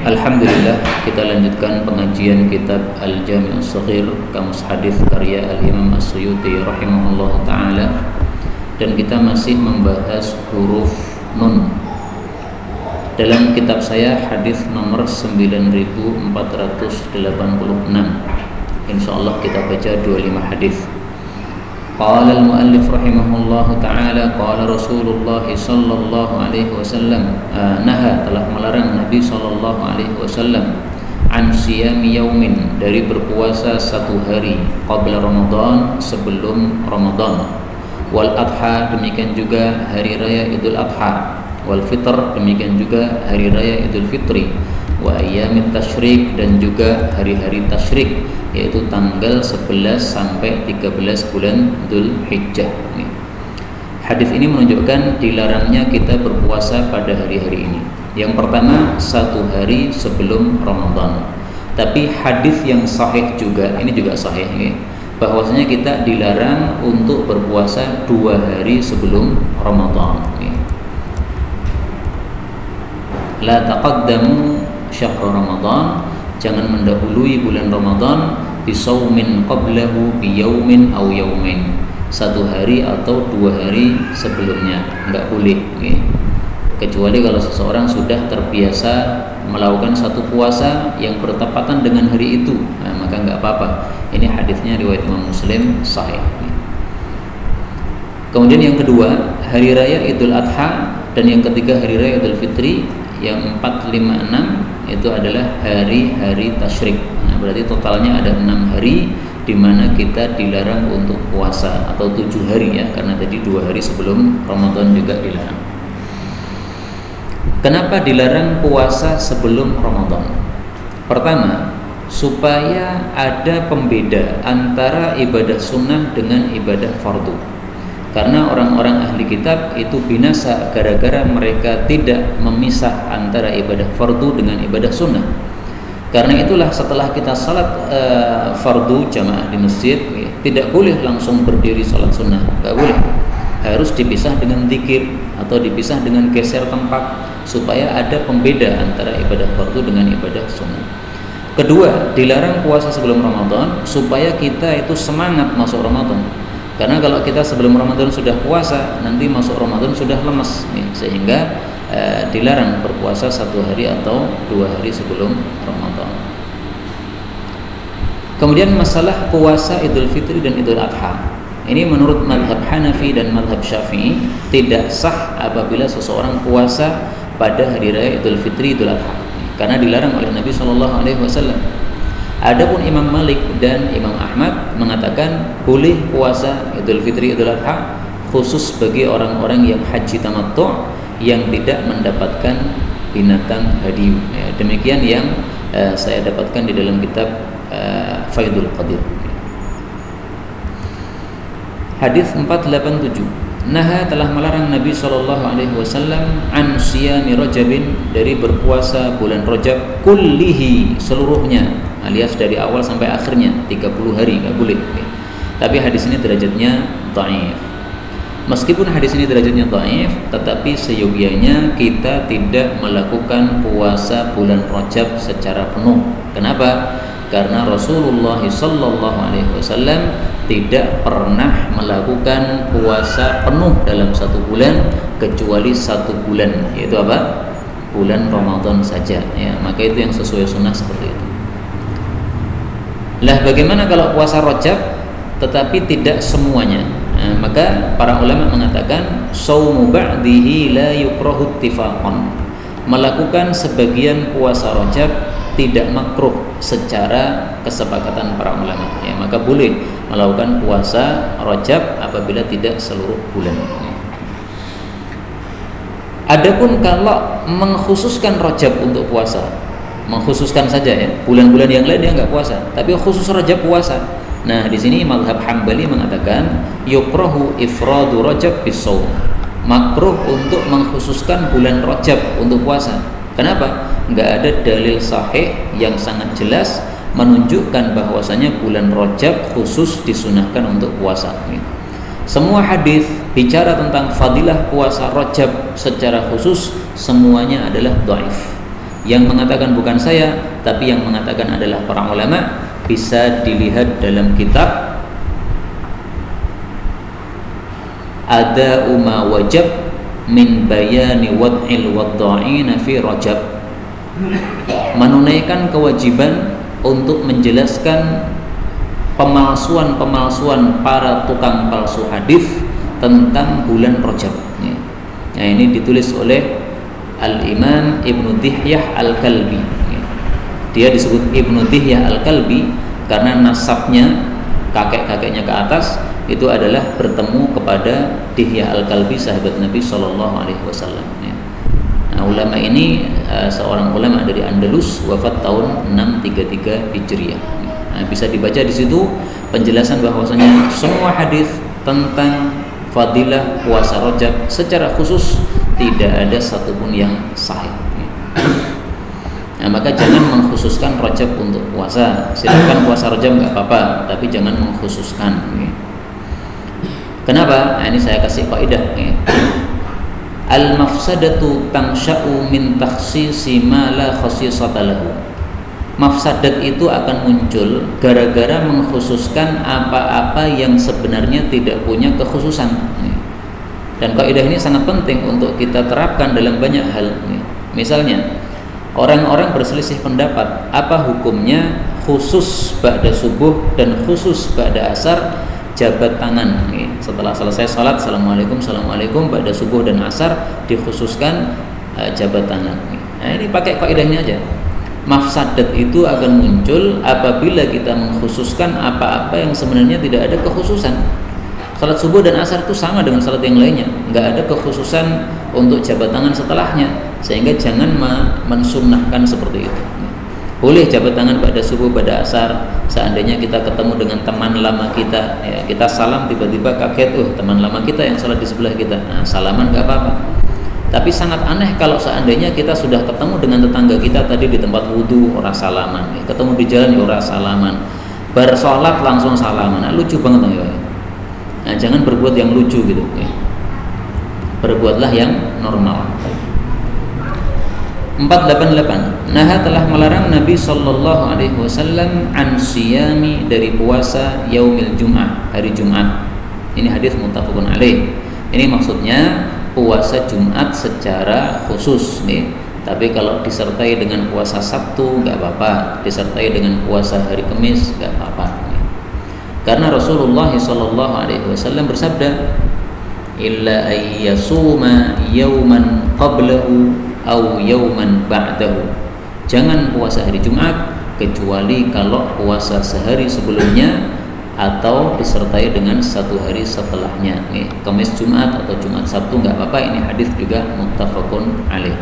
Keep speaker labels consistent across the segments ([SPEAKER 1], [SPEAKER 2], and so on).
[SPEAKER 1] Alhamdulillah, kita lanjutkan pengajian kitab Al-Jami' As-Shaghir Kamus Hadis karya Al-Imam As-Suyuti rahimahullah ta'ala. Dan kita masih membahas huruf nun dalam kitab saya, hadis nomor 9486. Insyaallah kita baca 25 hadis. Qala al-muallif rahimahullahu ta'ala, qala Rasulullah sallallahu alaihi wasallam, naha, telah melarang Nabi sallallahu alaihi wasallam, an siyami yaumin, dari berpuasa satu hari, qabla Ramadan, sebelum Ramadan, wal adha, demikian juga hari raya Idul Adha, wal fitr, demikian juga hari raya Idul Fitri, wa ayyamit tasyrik, dan juga hari-hari tasyrik, yaitu tanggal 11 sampai 13 bulan Dzulhijjah. Hadis ini menunjukkan dilarangnya kita berpuasa pada hari-hari ini. Yang pertama, satu hari sebelum Ramadan. Tapi hadis yang sahih juga, ini juga sahih ya, bahwasanya kita dilarang untuk berpuasa 2 hari sebelum Ramadan. La taqaddamu syahr Ramadan, jangan mendahului bulan Ramadan bisaumin qablahu biyaumin aw yaumin, satu hari atau 2 hari sebelumnya, enggak boleh okay. Kecuali kalau seseorang sudah terbiasa melakukan satu puasa yang bertepatan dengan hari itu, maka enggak apa-apa. Ini hadisnya riwayat Imam Muslim, sahih. Kemudian yang kedua, hari raya Idul Adha, dan yang ketiga hari raya Idul Fitri. Yang 4, 5, 6 itu adalah hari-hari tasyrik. Berarti totalnya ada 6 hari di mana kita dilarang untuk puasa, atau 7 hari ya, karena tadi 2 hari sebelum Ramadan juga dilarang. Kenapa dilarang puasa sebelum Ramadan? Pertama, supaya ada pembeda antara ibadah sunnah dengan ibadah fardu. Karena orang-orang ahli kitab itu binasa gara-gara mereka tidak memisah antara ibadah fardu dengan ibadah sunnah. Karena itulah setelah kita salat fardu jamaah di masjid, tidak boleh langsung berdiri salat sunnah, tidak boleh. Harus dipisah dengan zikir atau dipisah dengan geser tempat, supaya ada pembeda antara ibadah fardu dengan ibadah sunnah. Kedua, dilarang puasa sebelum Ramadan supaya kita itu semangat masuk Ramadan. Karena kalau kita sebelum Ramadan sudah puasa, nanti masuk Ramadan sudah lemes nih, sehingga dilarang berpuasa 1 hari atau 2 hari sebelum Ramadan. Kemudian masalah puasa Idul Fitri dan Idul Adha, ini menurut mazhab Hanafi dan mazhab Syafi'i tidak sah apabila seseorang puasa pada hari raya Idul Fitri, Idul Adha, karena dilarang oleh Nabi SAW. Adapun Imam Malik dan Imam Ahmad mengatakan boleh puasa Idul Fitri, Idul Adha khusus bagi orang-orang yang haji tamattu' yang tidak mendapatkan binatang hadiyu. Ya, demikian yang saya dapatkan di dalam kitab Faidul Qadir. Hadis 487. Naha, telah melarang Nabi SAW an siyami Rajabin, dari berpuasa bulan Rajab, kullihi, seluruhnya, alias dari awal sampai akhirnya 30 hari, enggak boleh. Tapi hadis ini derajatnya dhaif. Meskipun hadis ini derajatnya dhaif, tetapi seyogianya kita tidak melakukan puasa bulan Rajab secara penuh. Kenapa? Karena Rasulullah SAW tidak pernah melakukan puasa penuh dalam 1 bulan kecuali 1 bulan, yaitu apa? Bulan Ramadan saja ya. Maka itu yang sesuai sunnah seperti itu. Lah bagaimana kalau puasa Rajab tetapi tidak semuanya? Maka para ulama mengatakan shaumu ba'dihi la yukrahu ittifaqan. Melakukan sebagian puasa Rajab tidak makruh secara kesepakatan para ulama ya, maka boleh melakukan puasa Rajab apabila tidak seluruh bulan. Adapun kalau mengkhususkan Rajab untuk puasa, mengkhususkan saja ya, bulan-bulan yang lain dia enggak puasa, tapi khusus Rajab puasa. Nah, di sini mazhab Hambali mengatakan yukrahu ifradu Rajab bisawm. Makruh untuk mengkhususkan bulan Rajab untuk puasa. Kenapa? Enggak ada dalil sahih yang sangat jelas menunjukkan bahwasanya bulan Rajab khusus disunahkan untuk puasa. Semua hadis bicara tentang fadilah puasa Rajab secara khusus semuanya adalah dhaif. Yang mengatakan bukan saya, tapi yang mengatakan adalah para ulama, bisa dilihat dalam kitab Ada Uma Wajab min Bayani Wad'il Wadda'ina fi Rajab, menunaikan kewajiban untuk menjelaskan pemalsuan-pemalsuan para tukang palsu hadis tentang bulan Rajab. Nah, ini ditulis oleh Al-Imam Ibnu Dihyah Al-Kalbi. Dia disebut Ibnu Dihyah Al-Kalbi karena nasabnya, kakek-kakeknya ke atas itu adalah bertemu kepada Dihyah Al-Kalbi, sahabat Nabi Shallallahu Alaihi Wasallam. Nah, ulama ini seorang ulama dari Andalus, wafat tahun 633 Hijriah. Nah, bisa dibaca di situ penjelasan bahwasanya semua hadis tentang fadilah puasa Rajab secara khusus tidak ada satupun yang sahih. Nah, maka jangan mengkhususkan Rajab untuk puasa. Silakan puasa Rajab nggak apa-apa, tapi jangan mengkhususkan. Kenapa? Nah, ini saya kasih kaidah. Al-mafsadatu tansha'u min takhsisi ma la khasisata lahu. Mafsadat itu akan muncul gara-gara mengkhususkan apa-apa yang sebenarnya tidak punya kekhususan. Dan kaidah ini sangat penting untuk kita terapkan dalam banyak hal. Misalnya, orang-orang berselisih pendapat apa hukumnya khusus ba'da subuh dan khusus ba'da asar jabat tangan. Setelah selesai salat, assalamualaikum, assalamualaikum, ba'da subuh dan asar dikhususkan jabat tangan. Nah, ini pakai kaidahnya aja. Mafsadat itu akan muncul apabila kita mengkhususkan apa-apa yang sebenarnya tidak ada kekhususan. Salat subuh dan asar itu sama dengan salat yang lainnya, nggak ada kekhususan untuk jabat tangan setelahnya, sehingga jangan mensunnahkan seperti itu. Boleh jabat tangan pada subuh, pada asar. Seandainya kita ketemu dengan teman lama kita, ya, kita salam tiba-tiba kaget, teman lama kita yang salat di sebelah kita. Nah, salaman nggak apa-apa. Tapi sangat aneh kalau seandainya kita sudah ketemu dengan tetangga kita tadi di tempat wudhu, orang salaman, ya, ketemu di jalan, orang salaman, bersolat langsung salaman. Nah, lucu banget ya. Nah, jangan berbuat yang lucu gitu. Ya. Berbuatlah yang normal. 488. Nah, telah melarang Nabi Sallallahu Alaihi Wasallam an siyami, dari puasa yaumil Jum'ah, hari Jumat. Ini hadis muttafaqun alaih. Ini maksudnya puasa Jumat secara khusus nih. Tapi kalau disertai dengan puasa Sabtu nggak apa-apa, disertai dengan puasa hari Kamis nggak apa-apa. Karena Rasulullah Sallallahu Alaihi Wasallam bersabda, illa ayyasuma yauman qablahu au yauman ba'dahu. Jangan puasa hari Jumat kecuali kalau puasa sehari sebelumnya atau disertai dengan satu hari setelahnya. Kamis Jumat atau Jumat Sabtu nggak apa-apa. Ini hadis juga muttafaqun alaih.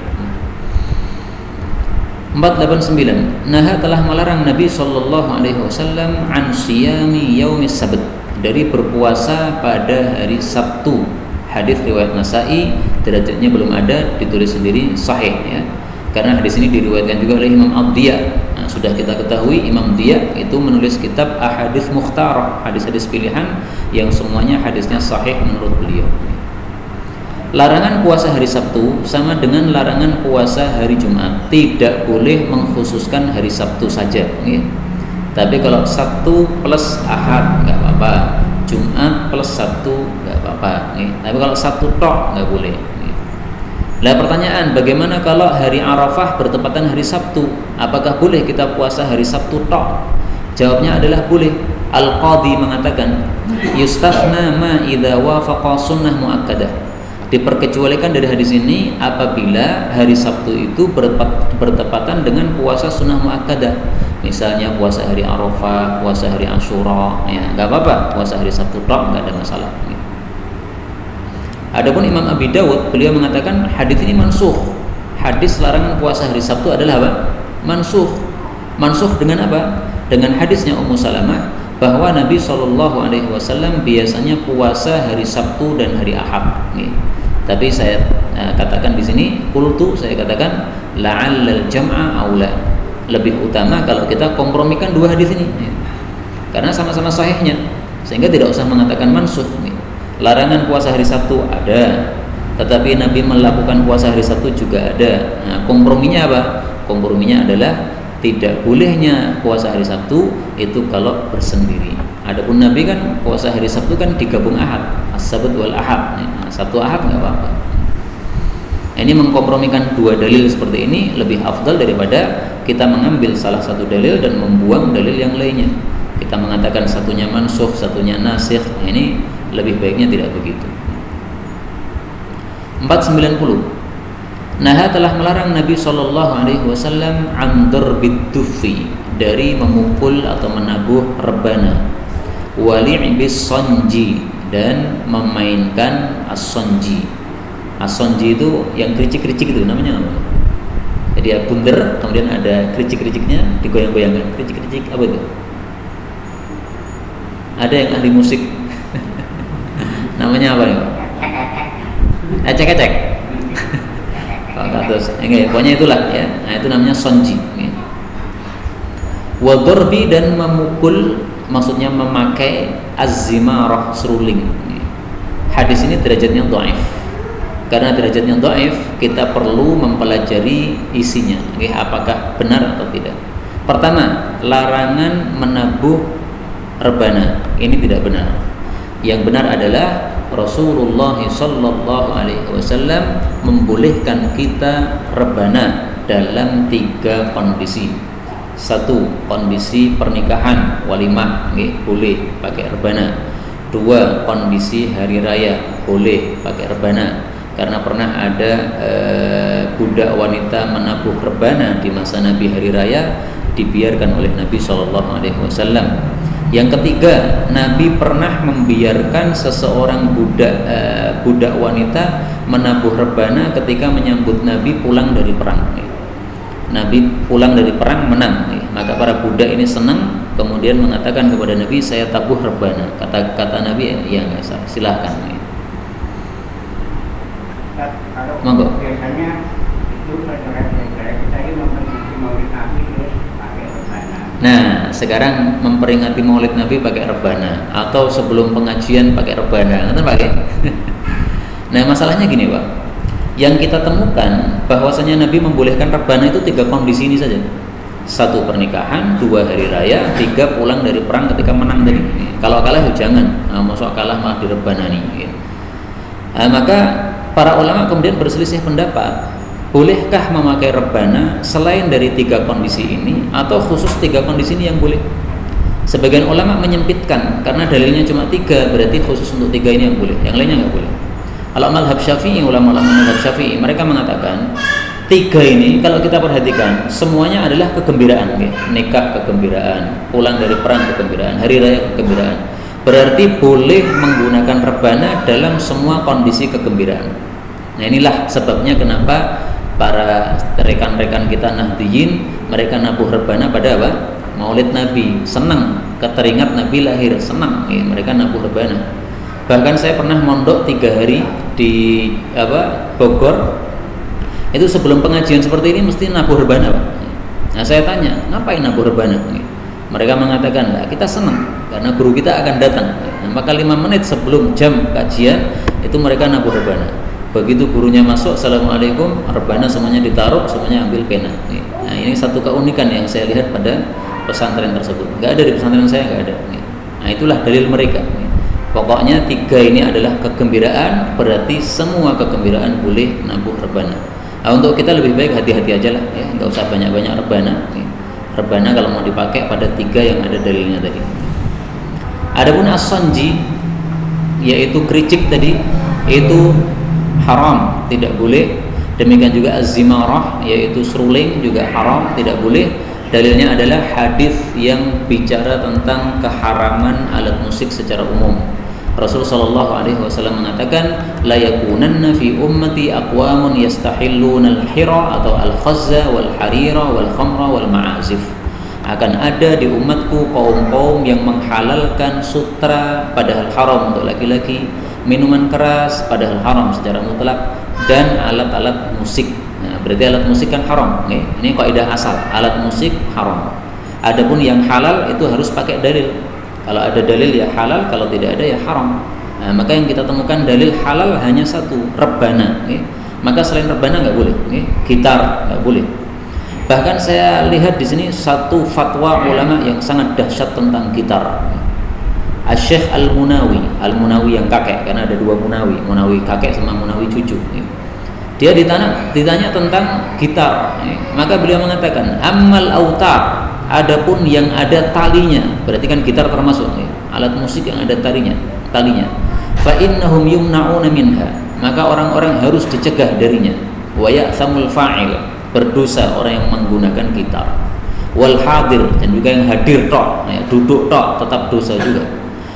[SPEAKER 1] 489. Nah, telah melarang Nabi Sallallahu Alaihi Wasallam an siyami yaumis sabt, dari berpuasa pada hari Sabtu. Hadis riwayat Nasa'i, derajatnya belum ada, ditulis sendiri sahih ya. Karena hadis ini diriwayatkan juga oleh Imam Ad-Diya. Nah, sudah kita ketahui Imam Diya itu menulis kitab Ahadits Mukhtarah, hadis-hadis pilihan yang semuanya hadisnya sahih menurut beliau. Larangan puasa hari Sabtu sama dengan larangan puasa hari Jumat. Tidak boleh mengkhususkan hari Sabtu saja ya. Tapi kalau Sabtu plus Ahad nggak apa-apa, Jumat plus Sabtu nggak apa-apa nih. Tapi kalau Sabtu tok nggak boleh nih. Lah pertanyaan, bagaimana kalau hari Arafah bertepatan hari Sabtu? Apakah boleh kita puasa hari Sabtu tok? Jawabnya adalah boleh. Al-Qadhi mengatakan yustafna ma idza wafaqa sunnah muakkadah. Diperkecualikan dari hadis ini apabila hari Sabtu itu bertepatan dengan puasa sunnah muakkadah. Misalnya puasa hari Arafah, puasa hari Asyura, ya nggak apa-apa. Puasa hari Sabtu tok nggak ada masalah. Adapun Imam Abi Dawud, beliau mengatakan hadis ini mansukh. Hadis larangan puasa hari Sabtu adalah apa? Mansukh. Mansukh dengan apa? Dengan hadisnya Ummu Salamah bahwa Nabi Shallallahu Alaihi Wasallam biasanya puasa hari Sabtu dan hari Ahad. Tapi saya katakan di sini, qultu, saya katakan la'allal jam'a aula. Lebih utama kalau kita kompromikan dua hadis ini, karena sama-sama sahihnya, sehingga tidak usah mengatakan mansukh. Larangan puasa hari Sabtu ada, tetapi Nabi melakukan puasa hari Sabtu juga ada. Nah, komprominya apa? komprominya adalah tidak bolehnya puasa hari Sabtu itu kalau bersendiri. Adapun Nabi kan puasa hari Sabtu kan digabung Ahad, As-Sabt wal Ahad. Nah, Sabtu Ahad nggak apa-apa. Ini mengkompromikan dua dalil seperti ini lebih afdal daripada kita mengambil salah satu dalil dan membuang dalil yang lainnya. Kita mengatakan satunya mansukh, satunya nasikh. Nah, ini lebih baiknya tidak begitu. 490. Nah, telah melarang Nabi SAW an darbid dufi, dari memukul atau menabuh rebana, wali'bis sonji, dan memainkan as-sonji. As-sonji itu yang kericik-kericik itu namanya apa? Jadi ya bunder, kemudian ada kericik-kericiknya digoyang-goyangkan. Kericik-kericik apa itu? Ada yang ahli musik namanya apa nih? Ecek-ecek. Terus, pokoknya itulah ya. Nah, itu namanya sonji. Wadorbi, dan memukul, maksudnya memakai az-zimarah, seruling. Hadis ini derajatnya dhaif. Karena derajatnya dhaif, kita perlu mempelajari isinya. Apakah benar atau tidak? Pertama, larangan menabuh rebana. Ini tidak benar. Yang benar adalah Rasulullah SAW membolehkan kita rebana dalam 3 kondisi. 1, kondisi pernikahan, walimah, boleh pakai rebana. 2, kondisi hari raya, boleh pakai rebana. Karena pernah ada budak wanita menabuh rebana di masa Nabi hari raya, dibiarkan oleh Nabi SAW. Yang ketiga, Nabi pernah membiarkan seseorang budak wanita menabuh rebana ketika menyambut Nabi pulang dari perang. Nabi pulang dari perang menang, maka para budak ini senang, kemudian mengatakan kepada Nabi, saya tabuh rebana. Kata Nabi, ya nggak salah, silahkan. Monggo.
[SPEAKER 2] Biasanya itu saudara-saudara kita ini memperingati Maulid Nabi terus pakai rebana.
[SPEAKER 1] Nah, sekarang memperingati Maulid Nabi pakai rebana, atau sebelum pengajian pakai rebana, kan pakai. Nah, masalahnya gini, Pak. Yang kita temukan bahwasanya Nabi membolehkan rebana itu 3 kondisi ini saja. 1, pernikahan, 2, hari raya, 3, pulang dari perang ketika menang tadi. Kalau kalah ya jangan. Nah, masuk kalah malah direbanani. Nah, maka para ulama kemudian berselisih pendapat, bolehkah memakai rebana selain dari 3 kondisi ini, atau khusus 3 kondisi ini yang boleh? Sebagian ulama menyempitkan, karena dalilnya cuma 3, berarti khusus untuk 3 ini yang boleh, yang lainnya nggak boleh. Kalau mazhab Syafi'i, ulama-ulama mazhab Syafi'i, mereka mengatakan 3 ini kalau kita perhatikan semuanya adalah kegembiraan, nikah kegembiraan, pulang dari perang kegembiraan, hari raya kegembiraan. Berarti boleh menggunakan rebana dalam semua kondisi kegembiraan. Nah, inilah sebabnya kenapa para rekan-rekan kita Nahdiyin, mereka nabuh rebana pada apa? Maulid Nabi, senang, keteringat Nabi lahir, senang, mereka nabuh rebana. Bahkan saya pernah mondok 3 hari di Bogor. Itu sebelum pengajian seperti ini mesti nabuh rebana, Pak. Nah, saya tanya, ngapain nabuh rebana? Mereka mengatakan, nah, kita senang karena guru kita akan datang. Nah, maka 5 menit sebelum jam kajian itu mereka nabuh rebana. Begitu gurunya masuk, assalamualaikum, rebana semuanya ditaruh, semuanya ambil pena. Nah, ini satu keunikan yang saya lihat pada pesantren tersebut. Nggak ada di pesantren saya, nggak ada. Nah, itulah dalil mereka. Pokoknya 3 ini adalah kegembiraan, berarti semua kegembiraan boleh nabuh rebana. Nah, untuk kita lebih baik hati-hati aja lah, ya, nggak usah banyak-banyak rebana. Rebana kalau mau dipakai pada 3 yang ada dalilnya tadi. Adapun as-sanji, yaitu kericik tadi, itu haram, tidak boleh. Demikian juga az-zimarah, yaitu seruling, juga haram, tidak boleh. Dalilnya adalah hadis yang bicara tentang keharaman alat musik secara umum. Rasulullah SAW mengatakan, la yakunanna fi ummati aqwamun yastahilluna al-hira atau al-khazza wal harira wal khamra wal ma'azif. Akan ada di umatku kaum-kaum yang menghalalkan sutra padahal haram untuk laki-laki, minuman keras padahal haram secara mutlak, dan alat-alat musik. Nah, berarti alat musik kan haram. Ini kaidah asal, alat musik haram. Adapun yang halal itu harus pakai dalil. Kalau ada dalil ya halal, kalau tidak ada ya haram. Nah, maka yang kita temukan dalil halal hanya 1, rebana. Maka selain rebana nggak boleh. Gitar nggak boleh. Bahkan saya lihat di sini satu fatwa ulama yang sangat dahsyat tentang gitar. Asy-Syaikh Al-Munawi yang kakek, karena ada dua Munawi kakek sama Munawi cucu. Dia ditanya tentang gitar, maka beliau mengatakan, ammal autar, adapun yang ada talinya, berarti kan gitar termasuk alat musik yang ada talinya, fa innahum yumna'una minha, maka orang-orang harus dicegah darinya. Wa ya'samul fa'il, berdosa orang yang menggunakan gitar. Wal hadir, dan juga yang hadir tok, duduk tok tetap dosa juga.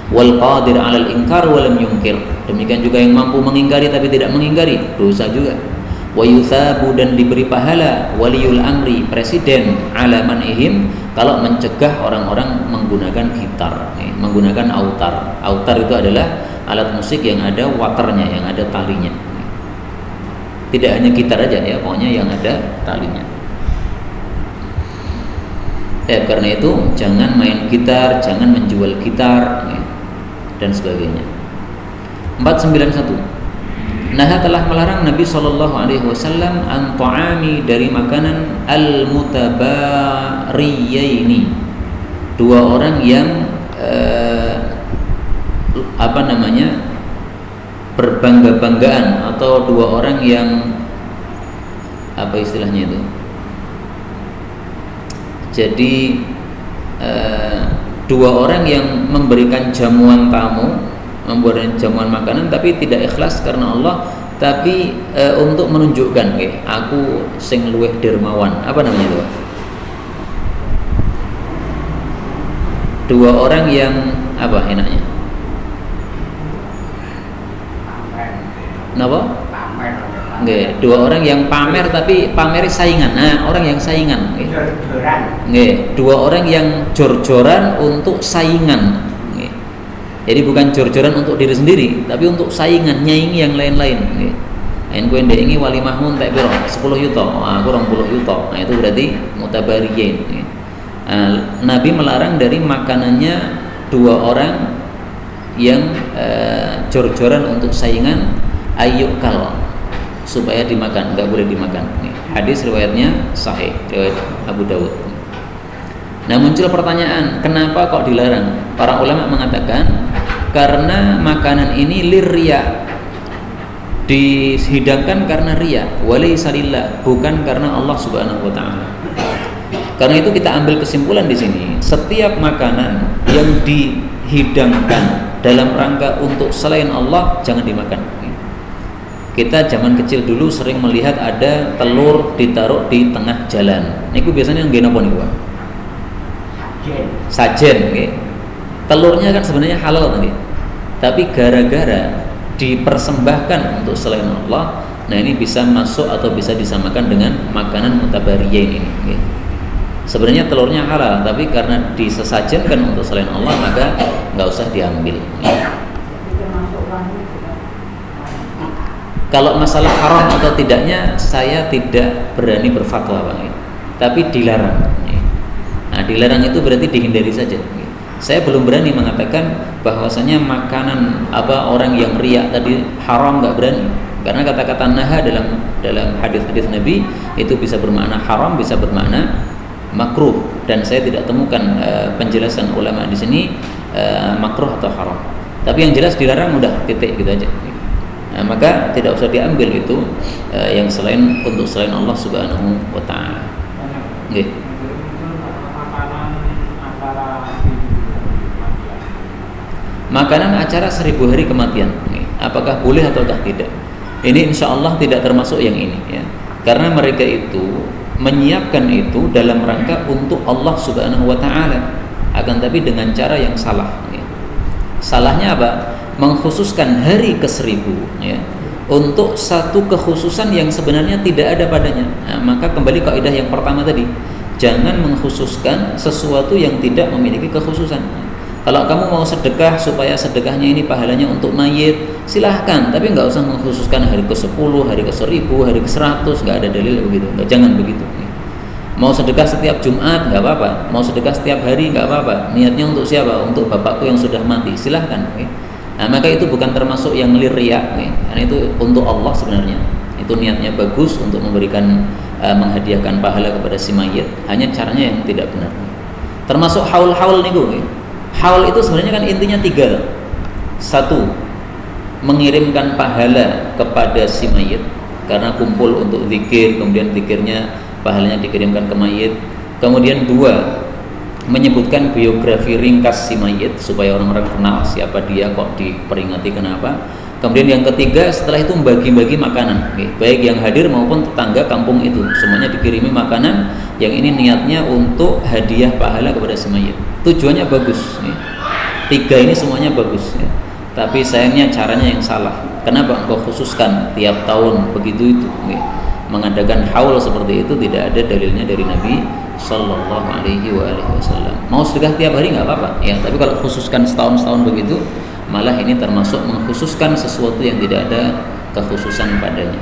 [SPEAKER 1] Wal qadir 'alal inkar wa lam yunkir, demikian juga yang mampu mengingkari tapi tidak mengingkari, dosa juga. Wa yuthabu, dan diberi pahala waliul amri, presiden, ala manihim, kalau mencegah orang-orang menggunakan gitar, menggunakan autar. Autar itu adalah alat musik yang ada waternya, yang ada talinya. Tidak hanya gitar aja ya, pokoknya yang ada talinya. Karena itu jangan main gitar, jangan menjual gitar dan sebagainya. 491. Nah, telah melarang Nabi SAW an ta'ami, dari makanan al-mutabariyaini, dua orang yang berbangga-banggaan, atau dua orang yang apa istilahnya itu. Jadi dua orang yang memberikan jamuan tamu, memberikan jamuan makanan, tapi tidak ikhlas karena Allah, tapi untuk menunjukkan, aku sing luweh dermawan. Apa namanya itu? Dua orang yang apa enaknya? Kenapa? Nggih, dua orang yang pamer, tapi pamer saingan. Nah, orang yang saingan. Nggih, dua orang yang jor-joran untuk saingan. Jadi bukan jor-joran untuk diri sendiri, tapi untuk saingan, nyaingi yang lain-lain. Ain kowe ndek iki walimahmu entek piro? 10 yuta. Aku 20 yuta. Nah, itu berarti mutabariyin. Nabi melarang dari makanannya dua orang yang jor-joran untuk saingan, ayyukal, supaya dimakan, enggak boleh dimakan. Hadis riwayatnya sahih, riwayat Abu Dawud. Nah, muncul pertanyaan, kenapa kok dilarang? Para ulama mengatakan karena makanan ini lirriya, dihidangkan karena riya, walaysa lillah, bukan karena Allah Subhanahu wa taala. Karena itu kita ambil kesimpulan di sini, setiap makanan yang dihidangkan dalam rangka untuk selain Allah jangan dimakan. Kita zaman kecil dulu sering melihat ada telur ditaruh di tengah jalan. Niku biasanya nggih napa niku, Pak? Sajen, telurnya kan sebenarnya halal tadi, tapi gara-gara dipersembahkan untuk selain Allah, nah ini bisa masuk atau bisa disamakan dengan makanan mutabariyin ini. Sebenarnya telurnya halal, tapi karena disesajenkan untuk selain Allah, maka nggak usah diambil. Kalau masalah haram atau tidaknya, saya tidak berani berfatwa, Bang. Tapi dilarang. Nah, dilarang itu berarti dihindari saja. Saya belum berani mengatakan bahwasanya makanan orang yang riya tadi haram, nggak berani. Karena kata-kata naha dalam hadis-hadis Nabi itu bisa bermakna haram, bisa bermakna makruh, dan saya tidak temukan penjelasan ulama di sini makruh atau haram. Tapi yang jelas dilarang, udah titik gitu aja. Nah, maka tidak usah diambil itu yang selain untuk selain Allah Subhanahu wa taala. Nggih. Makanan acara 1000 hari kematian, apakah boleh ataukah tidak? Ini insya Allah tidak termasuk yang ini, ya. Karena mereka itu menyiapkan itu dalam rangka untuk Allah Subhanahu wa taala, akan tapi dengan cara yang salah. Ya. Salahnya apa? Mengkhususkan hari ke-1000, ya, untuk satu kekhususan yang sebenarnya tidak ada padanya. Nah, maka kembali kaidah yang pertama tadi, jangan mengkhususkan sesuatu yang tidak memiliki kekhususan. Kalau kamu mau sedekah supaya sedekahnya ini pahalanya untuk mayit, silahkan, tapi nggak usah mengkhususkan hari ke-10, hari ke-1000, hari ke-100, nggak ada dalil begitu. Jangan begitu. Mau sedekah setiap Jumat nggak apa-apa, mau sedekah setiap hari nggak apa-apa. Niatnya untuk siapa? Untuk bapakku yang sudah mati, silahkan. Nah, maka itu bukan termasuk yang liriya, karena itu untuk Allah sebenarnya. Itu niatnya bagus untuk memberikan menghadiahkan pahala kepada si mayit, hanya caranya yang tidak benar. Termasuk haul niku. Haul itu sebenarnya kan intinya 3. 1, mengirimkan pahala kepada si mayit karena kumpul untuk zikir, kemudian zikirnya pahalanya dikirimkan ke mayit. Kemudian 2, menyebutkan biografi ringkas si mayit supaya orang-orang kenal siapa dia, kok diperingati kenapa. Kemudian yang ketiga, setelah itu membagi-bagi makanan, baik yang hadir maupun tetangga kampung itu, semuanya dikirimi makanan. Yang ini niatnya untuk hadiah pahala kepada si mayit. Tujuannya bagus. 3 ini semuanya bagus. Tapi sayangnya caranya yang salah. Kenapa engkau khususkan tiap tahun begitu itu? Mengadakan haul seperti itu tidak ada dalilnya dari Nabi Sallallahu Alaihi Wasallam. Mau sedekah tiap hari nggak apa-apa, ya. Tapi kalau khususkan setahun begitu, malah ini termasuk mengkhususkan sesuatu yang tidak ada kekhususan padanya.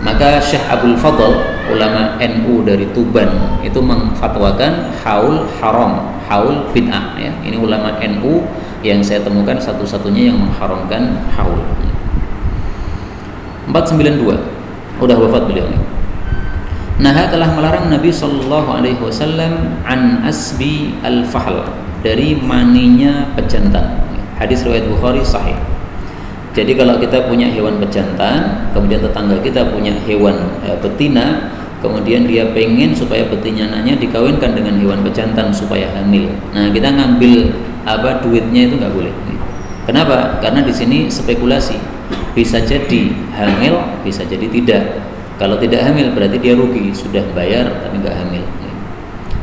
[SPEAKER 1] Maka Syekh Abdul Fadl, ulama NU dari Tuban, itu mengfatwakan haul haram, haul bid'ah, ya. Ini ulama NU yang saya temukan satu-satunya yang mengharamkan haul. 492, udah wafat beliau. Nah, telah melarang Nabi Sallallahu Alaihi Wasallam an asbi al-fahl, dari maninya pejantan. Hadis riwayat Bukhari sahih. Jadi kalau kita punya hewan pejantan, kemudian tetangga kita punya hewan betina, kemudian dia pengen supaya betinanya dikawinkan dengan hewan pejantan supaya hamil. Nah, kita ngambil duitnya itu nggak boleh. Kenapa? Karena di sini spekulasi. Bisa jadi hamil, bisa jadi tidak. Kalau tidak hamil berarti dia rugi, sudah bayar tapi nggak hamil.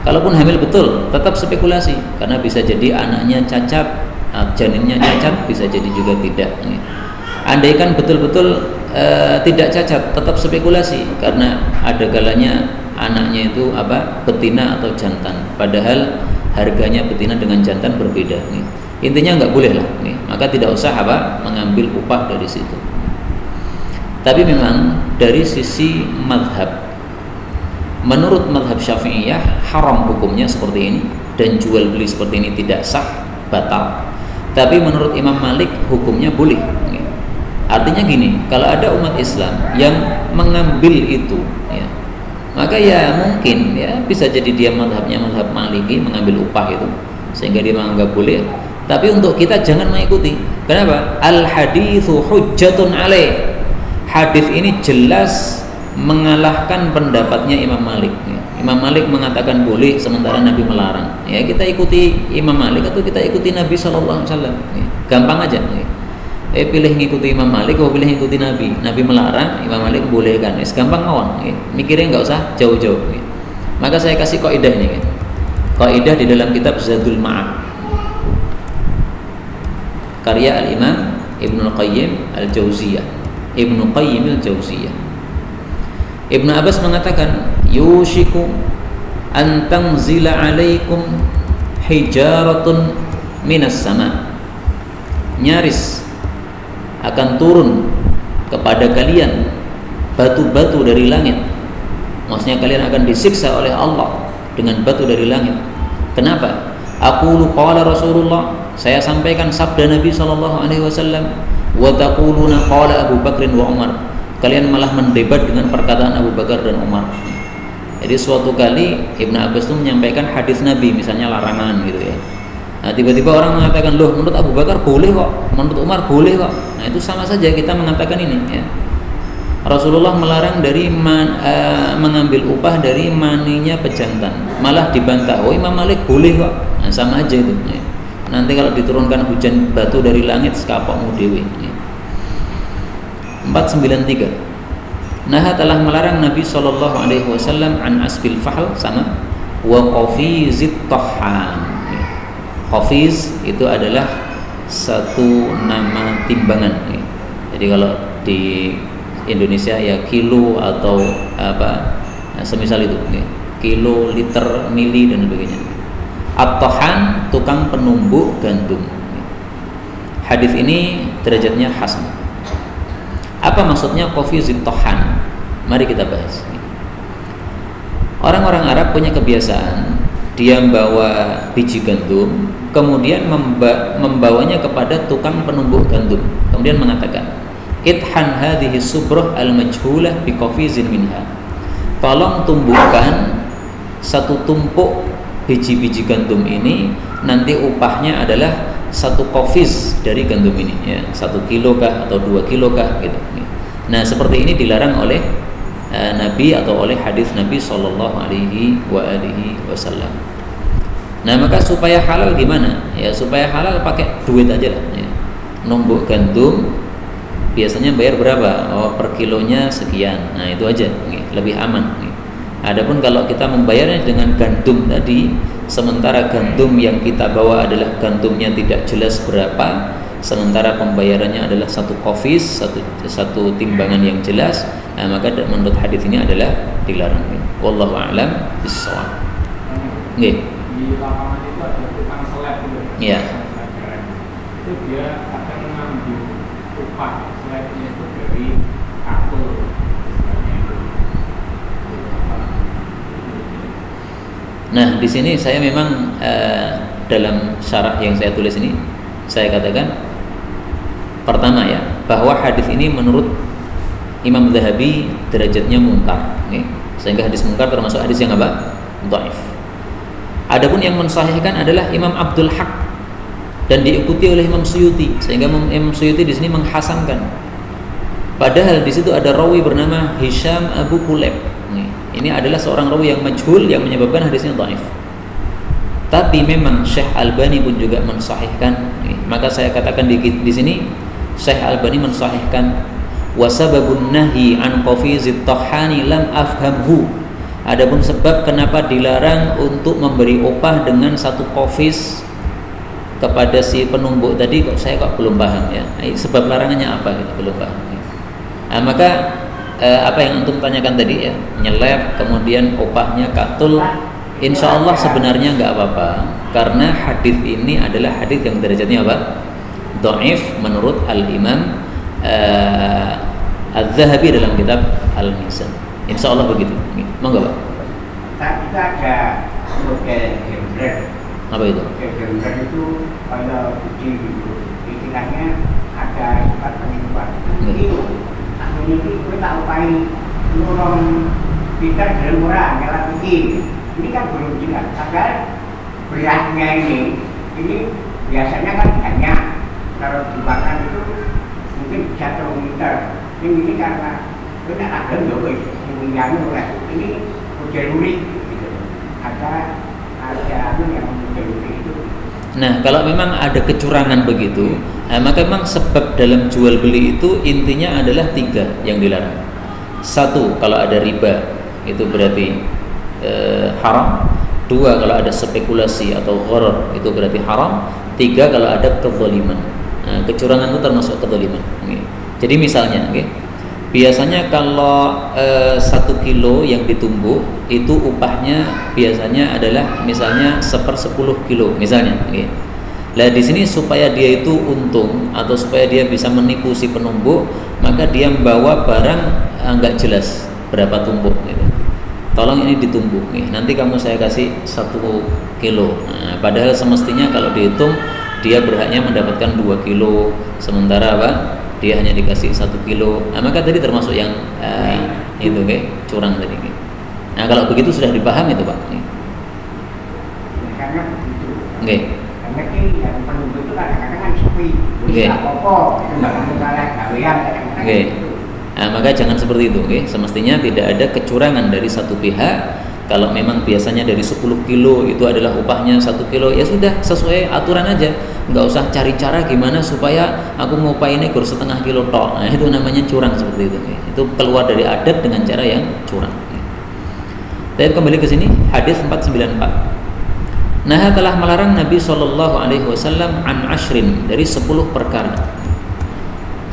[SPEAKER 1] Kalaupun hamil betul, tetap spekulasi, karena bisa jadi anaknya cacat, janinnya cacat, bisa jadi juga tidak. Andaikan betul-betul tidak cacat, tetap spekulasi, karena ada kalanya anaknya itu betina atau jantan, padahal harganya betina dengan jantan berbeda. Intinya nggak boleh lah, maka tidak usah mengambil upah dari situ. Tapi memang dari sisi madhab, menurut madhab Syafi'iyah haram hukumnya seperti ini, dan jual beli seperti ini tidak sah, batal. Tapi menurut Imam Malik hukumnya boleh. Artinya gini, kalau ada umat Islam yang mengambil itu, ya, maka ya mungkin ya bisa jadi dia madhabnya madhab Maliki, mengambil upah itu sehingga dia menganggap boleh. Tapi untuk kita jangan mengikuti. Kenapa? Al haditsu hujjatun alaih. Hadis ini jelas mengalahkan pendapatnya Imam Malik. Imam Malik mengatakan boleh sementara Nabi melarang. Ya, kita ikuti Imam Malik atau kita ikuti Nabi Sallallahu Alaihi Wasallam. Gampang aja. Pilih ngikuti Imam Malik atau pilih ngikuti Nabi. Nabi melarang, Imam Malik bolehkan. Gampang mawon. Mikirnya nggak usah jauh-jauh. Maka saya kasih kaidah ini. Kaidah di dalam kitab Zadul Ma'ad, karya Al-Imam Ibnu Qayyim Al-Jauziyah. Ibnu Qayyim Al-Jauziyah. Ibnu Abbas mengatakan, yushiku an tanzila alaikum hijaratun minas sama. Nyaris akan turun kepada kalian batu-batu dari langit. Maksudnya kalian akan disiksa oleh Allah dengan batu dari langit. Kenapa? Aqulu qala Rasulullah, saya sampaikan sabda Nabi sallallahu alaihi wasallam, wa taquluna qala Abu Bakrin wa Umar. Kalian malah mendebat dengan perkataan Abu Bakar dan Umar. Jadi suatu kali Ibnu Abbas itu menyampaikan hadis Nabi, misalnya larangan gitu ya. Nah, tiba-tiba orang mengatakan, loh menurut Abu Bakar boleh kok, menurut Umar boleh kok. Nah, itu sama saja kita mengatakan ini ya. Rasulullah melarang dari mengambil upah dari maninya pejantan, malah dibantah, oh Imam Malik boleh kok. Nah, sama aja itu ya. Nanti kalau diturunkan hujan batu dari langit sekapokmu dewi ya. 493, nah telah melarang Nabi SAW an asbil fahl, sama wa qafizit tahhan. Qafiz itu adalah satu nama timbangan ya. Jadi kalau di Indonesia ya kilo atau semisal itu ya. Kilo, liter, mili dan sebagainya. At-tahhan, tukang penumbuk gandum. Hadis ini derajatnya hasan. Apa maksudnya qafizit tahhan? Mari kita bahas. Orang-orang Arab punya kebiasaan, dia membawa biji gandum, kemudian membawanya kepada tukang penumbuk gandum, kemudian mengatakan, idhan hadhihi subrah al-majhulah bi qafizin minha. tolong tumbuhkan satu tumpuk biji-biji gandum ini, nanti upahnya adalah 1 kofis dari gandum ini, ya, 1 kilo kah atau 2 kilo kah gitu. Nah seperti ini dilarang oleh Nabi atau oleh hadis Nabi Shallallahu Alaihi Wasallam. Nah maka supaya halal gimana? Ya supaya halal pakai duit aja lah. Ya. Numbuk gandum biasanya bayar berapa? Oh per kilonya sekian. Nah itu aja, lebih aman. Adapun kalau kita membayarnya dengan gandum tadi, sementara gandum yang kita bawa adalah gandumnya tidak jelas berapa, sementara pembayarannya adalah 1 kofis, satu timbangan yang jelas, nah, maka menurut hadis ini adalah dilarang. Wallahu a'lam bishawab. Nggih.
[SPEAKER 2] Di lapangan itu ada tukang seleb gitu.
[SPEAKER 1] Iya.
[SPEAKER 2] Itu dia akan mengambil upah selebnya itu dari kartu.
[SPEAKER 1] Nah, di sini saya memang dalam syarah yang saya tulis ini saya katakan pertama ya, bahwa hadis ini menurut Imam Zahabi derajatnya mungkar, sehingga hadis mungkar termasuk hadis yang apa? Dhaif. Adapun yang mensahihkan adalah Imam Abdul Haq dan diikuti oleh Imam Suyuti, sehingga Imam Suyuti di sini menghasankan. Padahal di situ ada rawi bernama Hisham Abu Kuleb. Ini adalah seorang rawi yang majhul yang menyebabkan hadisnya dhaif. Tapi memang Syekh Albani pun juga mensahihkan. Maka saya katakan di sini Syekh Albani mensahihkan wa sababun nahi an qafizit tahani lam afhamhu. Adapun sebab kenapa dilarang untuk memberi upah dengan 1 qafiz kepada si penumbuk tadi, saya belum paham ya. Sebab larangannya apa gitu, belum paham. Nah, maka apa yang antum tanyakan tadi ya, nyeleb kemudian upahnya katul, insya Allah sebenarnya nggak apa-apa, karena hadis ini adalah hadis yang derajatnya apa? Dhaif menurut Al-Imam Az-Zahabi dalam kitab Al-Mizan. Insya Allah begitu. Monggo Pak.
[SPEAKER 2] Saat kita ada model gembler.
[SPEAKER 1] Apa itu?
[SPEAKER 2] Gembler itu kalau uji gitu, istilahnya ada sifat penipuan. Itu ini kita tak upayi nolong Peter dalam murah nyalah ini kan belum jelas. Agar berasnya ini biasanya kan banyak, kalau dimakan itu mungkin 1 liter. Ini karena kita ada juga yang oleh ini ujaluri gitu. Ada yang ujaluri itu.
[SPEAKER 1] Nah, kalau memang ada kecurangan begitu, maka memang sebab dalam jual beli itu intinya adalah 3 yang dilarang. 1, kalau ada riba itu berarti haram. 2, kalau ada spekulasi atau gharar itu berarti haram. 3, kalau ada kezaliman. Nah, kecurangan itu termasuk kezaliman. Jadi misalnya, biasanya kalau 1 kilo yang ditumbuk itu upahnya biasanya adalah misalnya 1/10 kilo misalnya. Nah di sini supaya dia itu untung atau supaya dia bisa menipu si penumbuk, maka dia membawa barang nggak jelas berapa tumbuk. Gitu. Tolong ini ditumbuk nih. Nanti kamu saya kasih 1 kilo. Nah, padahal semestinya kalau dihitung dia berhaknya mendapatkan 2 kilo, sementara apa? Dia hanya dikasih 1 kilo. Nah, maka tadi termasuk yang itu curang tadi. Nah, kalau begitu sudah dipahami itu, Pak.
[SPEAKER 2] Karena begitu. Karena yang penumbuk itu kadang-kadang kan sepi. Apa-apa, itu enggak mengalah gawean kadang-kadang.
[SPEAKER 1] Nah, maka jangan seperti itu, semestinya tidak ada kecurangan dari satu pihak. Kalau memang biasanya dari 10 kilo itu adalah upahnya 1 kilo, ya sudah sesuai aturan aja. Nggak usah cari cara gimana supaya aku ngupah ini gur 1/2 kilo tok. Nah, itu namanya curang seperti itu. Itu keluar dari adat dengan cara yang curang. Tapi kembali ke sini, hadis 494. Nah, telah melarang Nabi SAW an ashrin, dari 10 perkara.